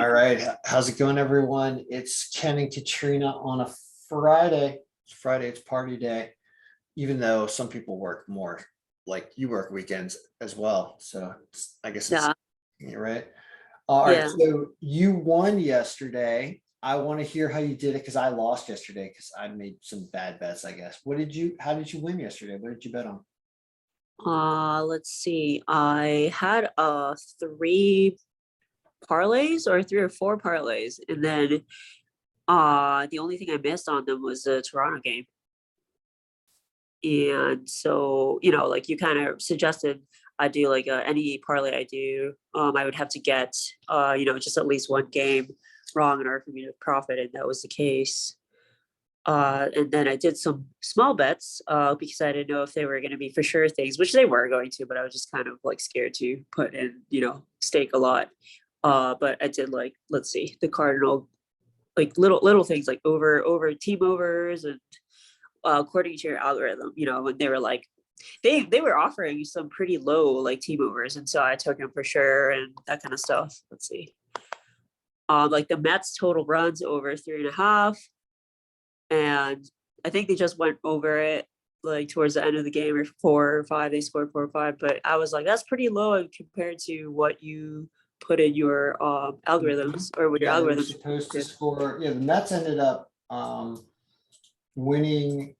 All right. How's it going, everyone? It's Ken and Katrina on a Friday. It's Friday, it's party day, even though some people work more, like you work weekends as well. So I guess it's Yeah, you're right. All right. yeah. So you won yesterday. I want to hear how you did it because I lost yesterday because I made some bad bets, I guess. How did you win yesterday? What did you bet on? Let's see. I had three parlays or three or four parlays, and then the only thing I missed on them was the Toronto game. And so, like you kind of suggested I do like any parlay I do, I would have to get just at least one game wrong in order for me to profit, and that was the case. And then I did some small bets because I didn't know if they were going to be for sure things, which they were going to, but I was just kind of like scared to put in, stake a lot. But I did like, let's see, the Cardinal, like little things like over team overs and according to your algorithm, when they were like, they were offering some pretty low like team overs, and so I took them for sure and that kind of stuff. Let's see, like the Mets total runs over 3.5. And I think they just went over it like towards the end of the game or 4 or 5. They scored 4 or 5, but I was like, that's pretty low compared to what you put in your Mhm. algorithms or what your Yeah, they were algorithms supposed to do. score. Yeah, the Mets ended up winning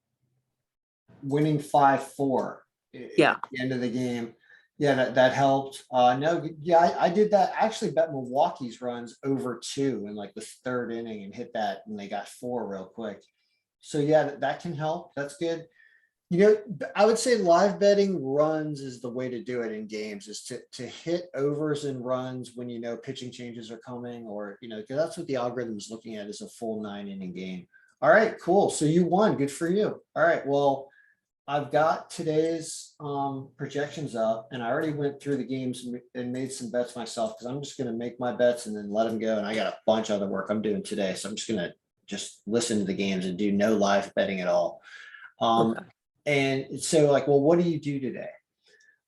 5-4 Yeah. at the end of the game. Yeah, that helped. No, yeah, I did that. I actually bet Milwaukee's runs over 2 in like the third inning and hit that, and they got 4 real quick. So yeah, that can help. That's good. I would say live betting runs is the way to do it in games, is to hit overs and runs when you know pitching changes are coming, or because that's what the algorithm is looking at, is a full 9 inning game. All right, cool. So you won. Good for you. All right, well, I've got today's projections up, and I already went through the games and made some bets myself because I'm just going to make my bets and then let them go. And I got a bunch of other work I'm doing today, so I'm just going to just listen to the games and do no live betting at all. Um, Okay. and so, like, well, what do you do today?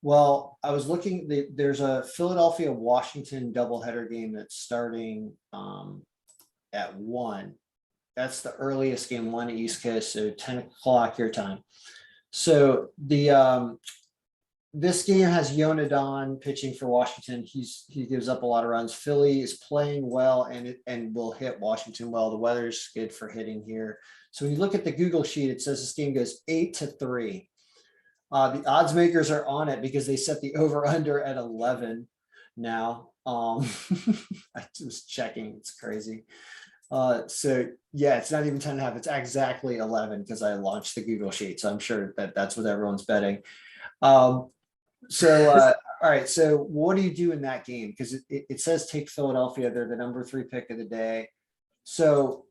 Well, I was looking. There's a Philadelphia Washington doubleheader game that's starting at 1. That's the earliest game, 1 East Coast, so 10 o'clock your time. So the this game has Yonadon pitching for Washington. He gives up a lot of runs. Philly is playing well and will hit Washington well. The weather's good for hitting here. So when you look at the Google sheet, it says this game goes 8-3. The odds makers are on it because they set the over under at 11 now. I was checking. It's crazy. So yeah, it's not even 10.5. It's exactly 11 because I launched the Google sheet. So I'm sure that that's what everyone's betting. Um, all right. So what do you do in that game? Because it says take Philadelphia. They're the number 3 pick of the day. So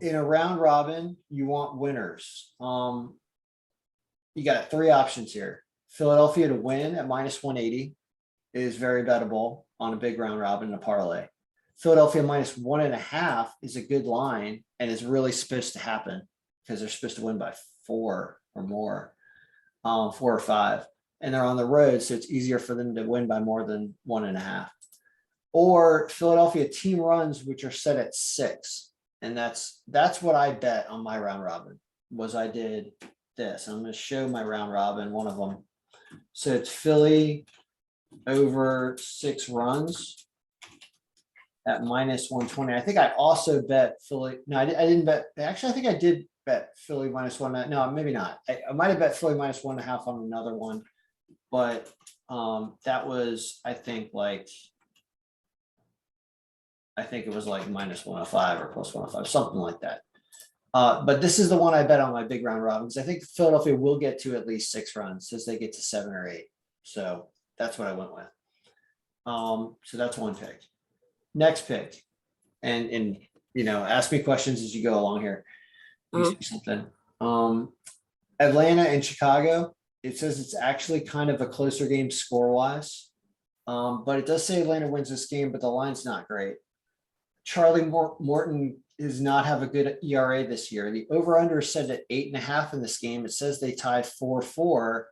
in a round robin, you want winners. You got 3 options here. Philadelphia to win at minus 180 is very bettable on a big round robin and a parlay. Philadelphia minus 1.5 is a good line and is really supposed to happen because they're supposed to win by 4 or more, 4 or 5, and they're on the road, so it's easier for them to win by more than 1.5. Or Philadelphia team runs, which are set at 6, and that's what I bet on my round robin. Was I did this. I'm going to show my round robin, one of them. So it's Philly over 6 runs at minus 120. I think I also bet Philly. No, I didn't bet. Actually, I think I did bet Philly minus 1. No, maybe not. I might have bet Philly minus 1.5 on another one, but that was, I think it was like minus 105 or plus 105, something like that. But this is the one I bet on my big round robin because I think Philadelphia will get to at least 6 runs since they get to 7 or 8. So that's what I went with. So that's one pick. Next pick, and ask me questions as you go along here. You Uh-huh. see something. Atlanta and Chicago. It says it's actually kind of a closer game score wise, but it does say Atlanta wins this game, but the line's not great. Charlie Morton does not have a good ERA this year. The over under is set at 8.5 in this game. It says they tie 4-4.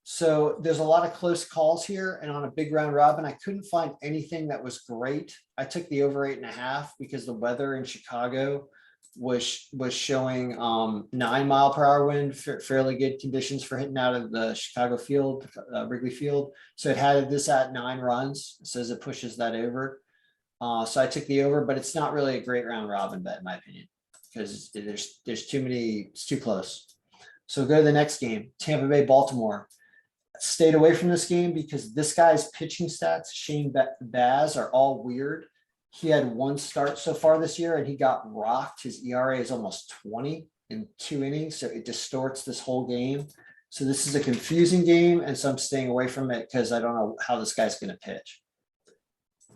So there's a lot of close calls here, and on a big round robin, I couldn't find anything that was great. I took the over 8.5 because the weather in Chicago was showing 9 mile per hour wind, fairly good conditions for hitting out of the Chicago field, Wrigley Field. So it had this at 9 runs, it says it pushes that over. So I took the over, but it's not really a great round robin bet in my opinion, because there's too many, it's too close. So go to the next game, Tampa Bay, Baltimore. Stayed away from this game because this guy's pitching stats, Shane Baz, are all weird. He had 1 start so far this year and he got rocked. His ERA is almost 20 in 2 innings, so it distorts this whole game. So this is a confusing game, and so I'm staying away from it because I don't know how this guy's going to pitch.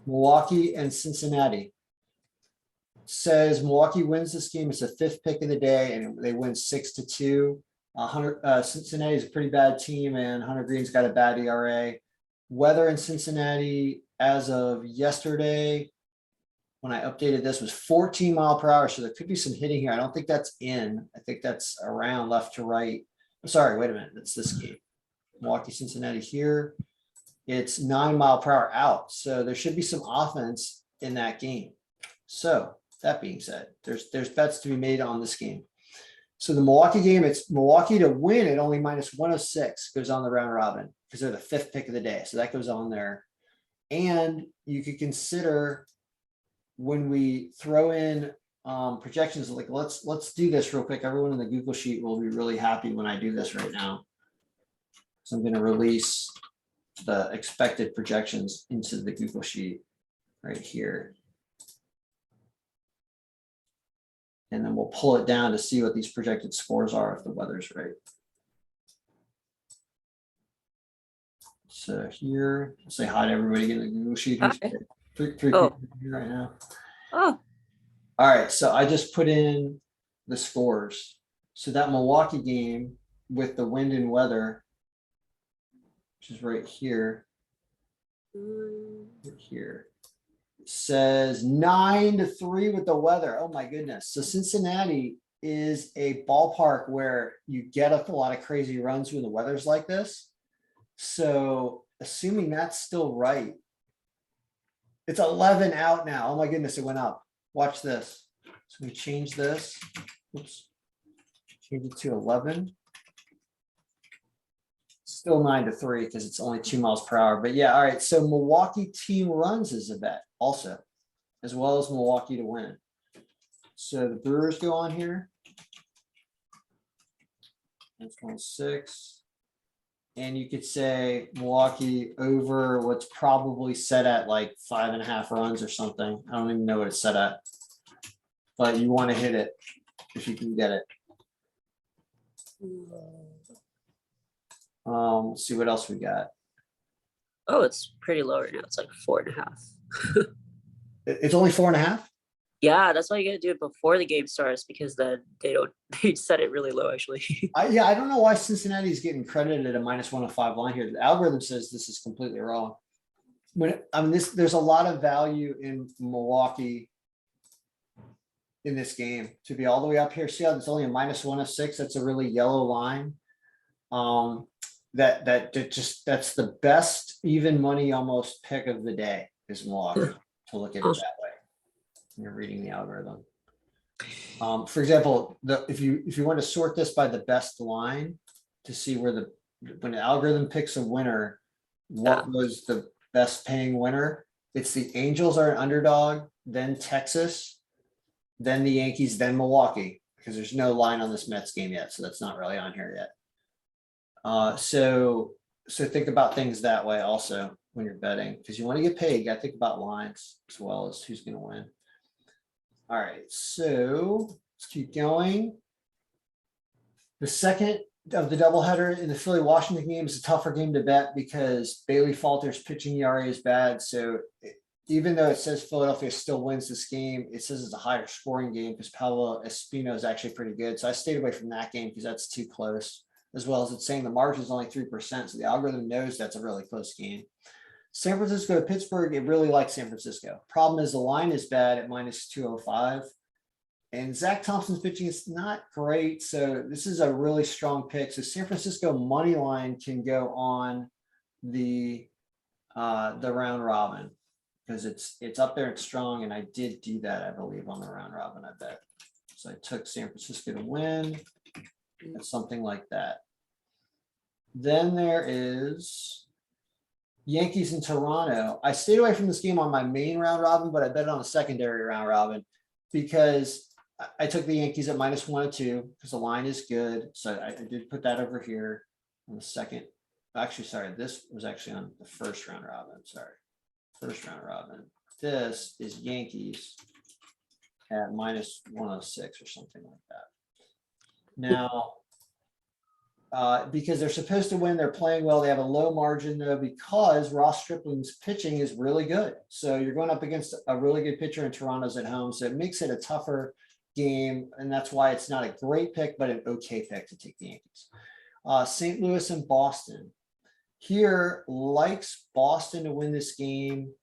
Milwaukee and Cincinnati. Says Milwaukee wins this game. It's the 5th pick of the day, and they win 6-2. Cincinnati is a pretty bad team, and Hunter Green's got a bad ERA. Weather in Cincinnati as of yesterday, when I updated this, was 14 mile per hour. So there could be some hitting here. I don't think that's in. I think that's around left to right. Sorry, wait a minute. That's this game. Milwaukee, Cincinnati here. It's 9 mile per hour out. So there should be some offense in that game. So that being said, there's bets to be made on this game. So the Milwaukee game, it's Milwaukee to win at only -106, goes on the round robin because they're the 5th pick of the day. So that goes on there. And you could consider when we throw in projections, like let's do this real quick. Everyone in the Google Sheet will be really happy when I do this right now. So I'm going to release the expected projections into the Google Sheet right here. And then we'll pull it down to see what these projected scores are if the weather's right. So here, I'll say hi to everybody in the Google Sheet. Who's Hi. three Oh. people here right now. Oh, All right, so I just put in the scores. So that Milwaukee game with the wind and weather, which is right here, right here, says 9-3 with the weather. Oh my goodness. So Cincinnati is a ballpark where you get up a lot of crazy runs when the weather's like this. So assuming that's still right, it's 11 out now. Oh my goodness, it went up. Watch this. So we change this. Oops. Change it to 11. Still 9-3 because it's only 2 miles per hour. But yeah, all right. So Milwaukee team runs is a bet also, as well as Milwaukee to win. So the Brewers go on here. That's 1-6. And you could say Milwaukee over what's probably set at like 5.5 runs or something. I don't even know what it's set at. But you want to hit it if you can get it. Let's see what else we got. oh, it's pretty low right now. It's like 4.5. It's only 4.5. Yeah, that's why you gotta do it before the game starts, because then they set it really low actually. Yeah, I don't know why Cincinnati is getting credited at a -105 line here. The algorithm says this is completely wrong. There's a lot of value in Milwaukee in this game to be all the way up here. See how there's only a -106. That's a really yellow line. That's the best even money almost pick of the day is Milwaukee, to look at it that way. You're reading the algorithm. For example, if you want to sort this by the best line to see where when the algorithm picks a winner, what was the best paying winner? It's the Angels are an underdog, then Texas, then the Yankees, then Milwaukee, because there's no line on this Mets game yet, so that's not really on here yet. So think about things that way also when you're betting, because you want to get paid. You got to think about lines as well as who's going to win. All right, so let's keep going. The second of the doubleheader in the Philly-Washington game is a tougher game to bet because Bailey Falter's pitching ERA is bad. So even though it says Philadelphia still wins this game, it says it's a higher scoring game because Pablo Espino is actually pretty good. So I stayed away from that game because that's too close, as well as it's saying the margin is only 3%. So the algorithm knows that's a really close game. San Francisco to Pittsburgh, it really likes San Francisco. Problem is the line is bad at -205. And Zach Thompson's pitching is not great. So this is a really strong pick. So San Francisco money line can go on the round robin because it's up there, it's strong. And I did do that, I believe, on the round robin, I bet. So I took San Francisco to win and something like that. Then there is Yankees in Toronto. I stayed away from this game on my main round robin, but I bet it on a secondary round robin because I took the Yankees at -1 or 2 because the line is good. So I did put that over here on the second. Actually, sorry, this was actually on the first round robin. Sorry, first round robin. This is Yankees at -106 or something like that. Now, because they're supposed to win, they're playing well. They have a low margin though, because Ross Stripling's pitching is really good. So you're going up against a really good pitcher in Toronto's at home. So it makes it a tougher game. And that's why it's not a great pick, but an okay pick to take the Yankees. St. Louis and Boston. Here likes Boston to win this game.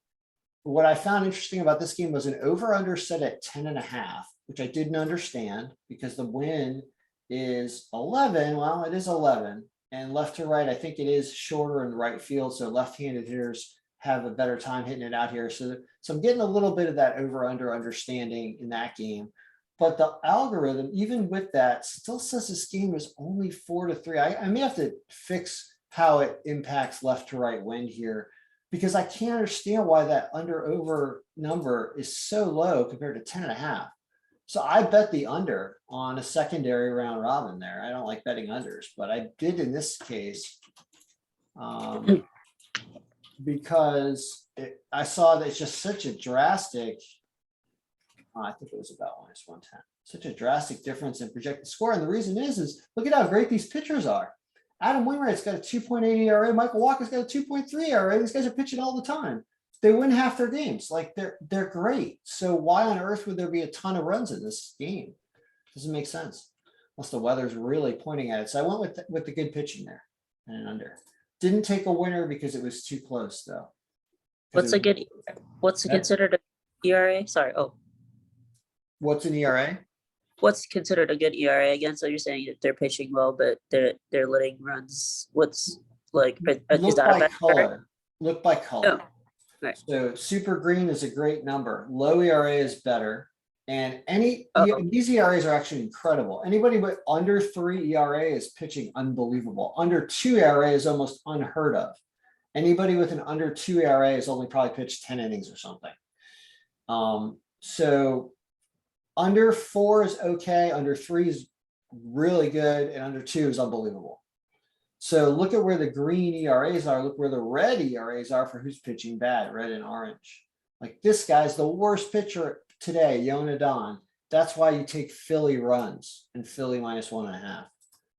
What I found interesting about this game was an over-under set at 10.5, which I didn't understand because the win is 11. Well, it is 11, and left to right, I think it is shorter in right field. So left-handed hitters have a better time hitting it out here. So I'm getting a little bit of that over-under understanding in that game. But the algorithm, even with that, still says this game is only 4-3. I may have to fix how it impacts left to right wind here, because I can't understand why that under over number is so low compared to 10.5. So I bet the under on a secondary round robin there. I don't like betting unders, but I did in this case because I saw that it's just such a drastic, I think it was about -110, such a drastic difference in projected score. And the reason is look at how great these pitchers are. Adam Wainwright's got a 2.8 ERA. Michael Walker's got a 2.3 ERA. These guys are pitching all the time. They win half their games. Like they're great. So why on earth would there be a ton of runs in this game? Doesn't make sense. Unless the weather's really pointing at it. So I went with the good pitching there and an under. Didn't take a winner because it was too close though. What's considered a ERA? Sorry. Oh, what's an ERA? What's considered a good ERA again? So you're saying that they're pitching well, but they're letting runs. What's like? Is that a bad color? Look by color. Oh, right. So super green is a great number. Low ERA is better. And these ERAs are actually incredible. Anybody with under 3 ERA is pitching unbelievable. Under 2 ERA is almost unheard of. Anybody with an under 2 ERA has only probably pitched 10 innings or something. So under 4 is okay. Under 3 is really good. And under 2 is unbelievable. So look at where the green ERAs are. Look where the red ERAs are for who's pitching bad, red and orange. Like this guy's the worst pitcher today, Yona Don. That's why you take Philly runs and Philly -1.5.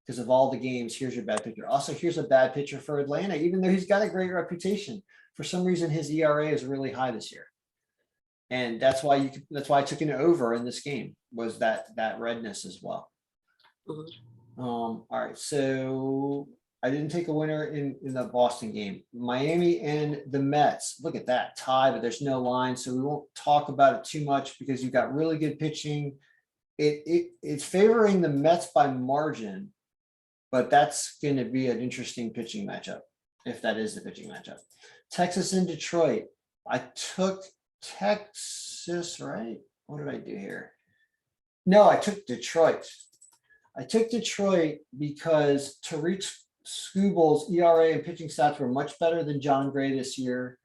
Because of all the games, here's your bad pitcher. Also, here's a bad pitcher for Atlanta, even though he's got a great reputation. For some reason, his ERA is really high this year. And that's why I took an over in this game, was that redness as well. Mm-hmm. All right, so I didn't take a winner in the Boston game. Miami and the Mets. Look at that tie, but there's no line, so we won't talk about it too much because you've got really good pitching. It's favoring the Mets by margin, but that's going to be an interesting pitching matchup if that is the pitching matchup. Texas and Detroit. I took Texas, right? What did I do here? No, I took Detroit. I took Detroit because Tariq Skubal's ERA and pitching stats were much better than John Gray this year.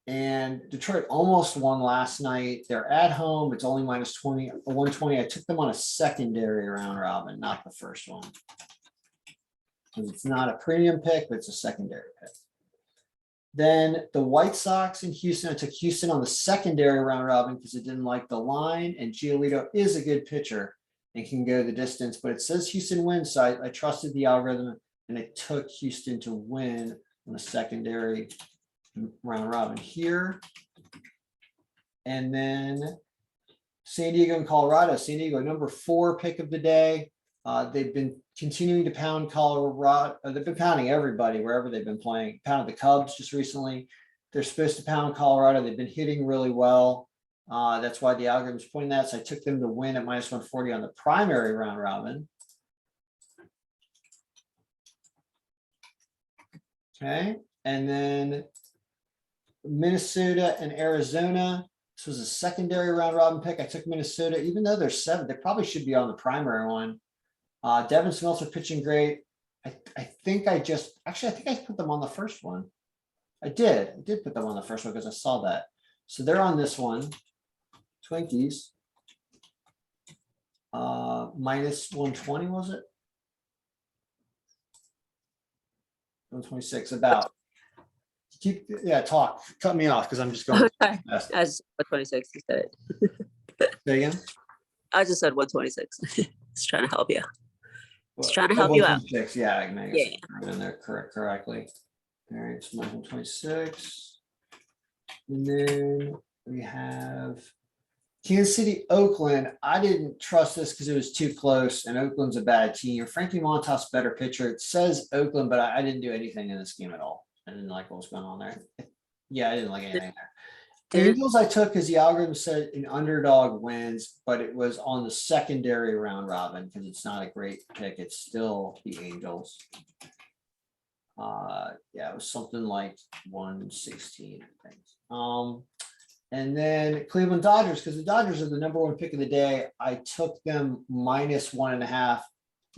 And Detroit almost won last night. They're at home. It's only -120. I took them on a secondary round robin, not the first one. Because it's not a premium pick, but it's a secondary pick. Then the White Sox in Houston. I took Houston on the secondary round robin because it didn't like the line. And Giolito is a good pitcher and can go the distance, but it says Houston wins. So I trusted the algorithm and I took Houston to win on the secondary round robin here. And then San Diego and Colorado. San Diego, number 4 pick of the day. They've been continuing to pound Colorado. They've been pounding everybody wherever they've been playing. Pounded the Cubs just recently. They're supposed to pound Colorado. They've been hitting really well. That's why the algorithm's pointing that. So I took them to win at minus 140 on the primary round robin. Okay, and then Minnesota and Arizona. This was a secondary round robin pick. I took Minnesota, even though they're 7, they probably should be on the primary one. Devin Smeltzer pitching great. I think I put them on the first one. I did put them on the first one because I saw that. So they're on this one. Twinkies. Minus 120, was it? 126, about. Cut me off because I'm just going. Okay. As 126, you said it. Say again? I just said 126. Just trying to help you. Just trying to help you out. 126, yeah, I guess Yeah. in there correctly. All right, it's 126. And then we have Kansas City, Oakland. I didn't trust this because it was too close, and Oakland's a bad team. Frankie Montas, better pitcher. It says Oakland, but I didn't do anything in this game at all. I didn't like what was going on there. Yeah, I didn't like anything there. Angels I took because the algorithm said an underdog wins, but it was on the secondary round robin because it's not a great pick. It's still the Angels. Yeah, it was something like 116, I think. And then Cleveland Dodgers, because the Dodgers are the #1 pick of the day. I took them minus 1.5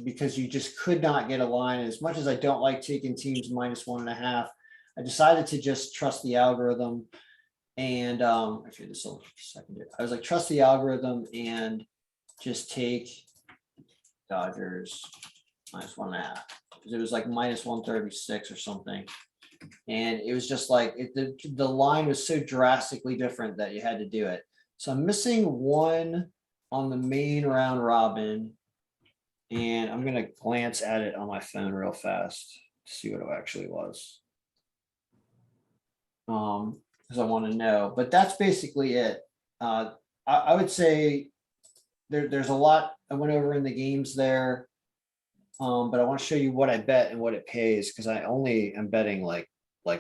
because you just could not get a line. As much as I don't like taking teams minus 1.5, I decided to just trust the algorithm. And actually, this will second it. I was like, trust the algorithm and just take Dodgers minus 1.5 because it was like minus 136 or something. And it was just like the line was so drastically different that you had to do it. So I'm missing one on the main round robin. And I'm going to glance at it on my phone real fast to see what it actually was. Because I want to know, but that's basically it. I would say there's a lot I went over in the games there. But I want to show you what I bet and what it pays because I only am betting like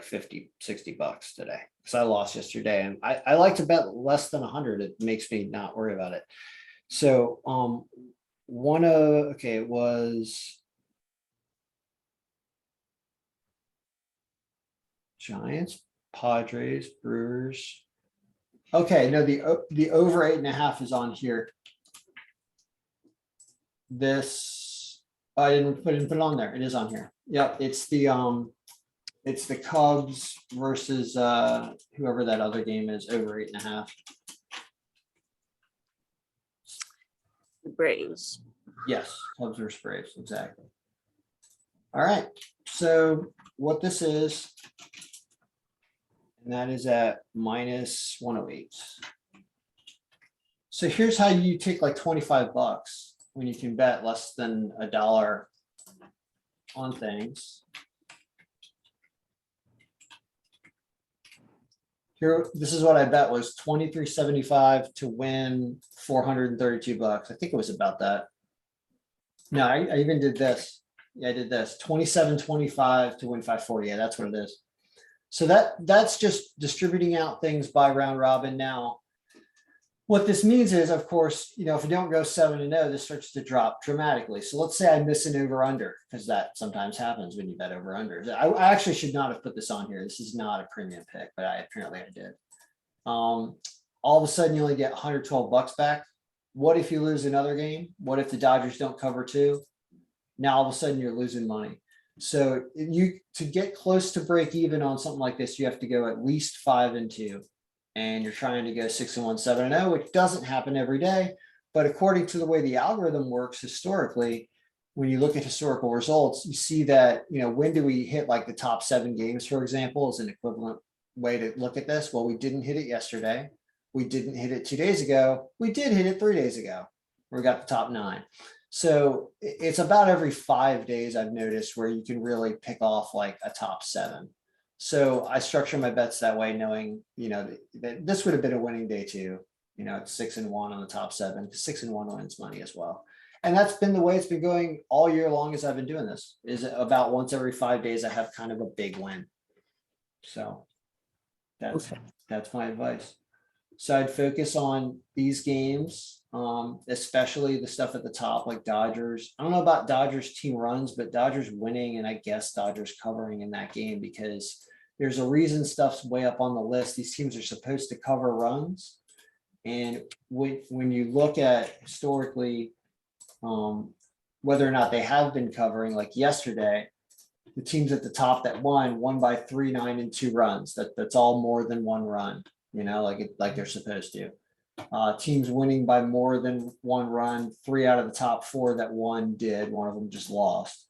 50, 60 bucks today because I lost yesterday. And I like to bet less than 100. It makes me not worry about it. So it was Giants, Padres, Brewers. Okay, no, the over 8.5 is on here. This I didn't put it on there. It is on here. Yep, it's the Cubs versus whoever that other game is, over 8.5. The Braves. Yes, Cubs versus Braves, exactly. All right, so what this is, and that is at minus 108. So here's how you take like 25 bucks when you can bet less than $1 on things. Here, this is what I bet was 23.75 to win 432 bucks. I think it was about that. No, I even did this. Yeah, I did this 27.25 to win 540. Yeah, that's what it is. So that's just distributing out things by round robin. Now, what this means is, of course, if you don't go 7-0, this starts to drop dramatically. So let's say I miss an over under because that sometimes happens when you bet over unders. I actually should not have put this on here. This is not a premium pick, but apparently I did. All of a sudden you only get 112 bucks back. What if you lose another game? What if the Dodgers don't cover 2? Now all of a sudden you're losing money. So to get close to break even on something like this, you have to go at least 5-2. And you're trying to go 6-1, 7-0, which doesn't happen every day. But according to the way the algorithm works historically, when you look at historical results, you see that, when do we hit like the top 7 games, for example, is an equivalent way to look at this. Well, we didn't hit it yesterday. We didn't hit it 2 days ago. We did hit it 3 days ago. We got the top 9. So it's about every 5 days I've noticed where you can really pick off like a top 7. So I structure my bets that way, knowing, that this would have been a winning day too. It's 6-1 on the top 7. 6-1 wins money as well. And that's been the way it's been going all year long as I've been doing this, is about once every 5 days, I have kind of a big win. So that's my advice. So I'd focus on these games, especially the stuff at the top, like Dodgers. I don't know about Dodgers team runs, but Dodgers winning and I guess Dodgers covering in that game because there's a reason stuff's way up on the list. These teams are supposed to cover runs. And when you look at historically, whether or not they have been covering, like yesterday, the teams at the top that won by 3, 9, and 2 runs. That's all more than 1 run, like they're supposed to. Teams winning by more than 1 run, 3 out of the top 4 that won did. One of them just lost.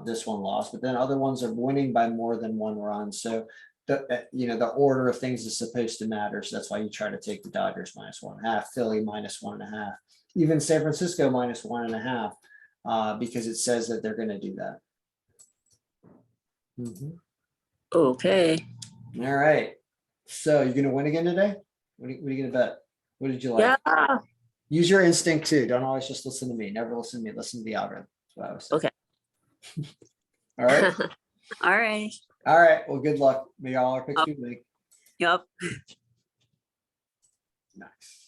This one lost, but then other ones are winning by more than 1 run. So the order of things is supposed to matter. So that's why you try to take the Dodgers -1.5, Philly -1.5, even San Francisco -1.5, because it says that they're going to do that. Okay. All right. So you're gonna win again today? What are you gonna bet? What did you like? Yeah. Use your instinct too. Don't always just listen to me. Never listen to me. Listen to the algorithm. That's what I was saying. Okay. All right. All right. All right. Well, good luck. May all our picks be big. Yep. Nice.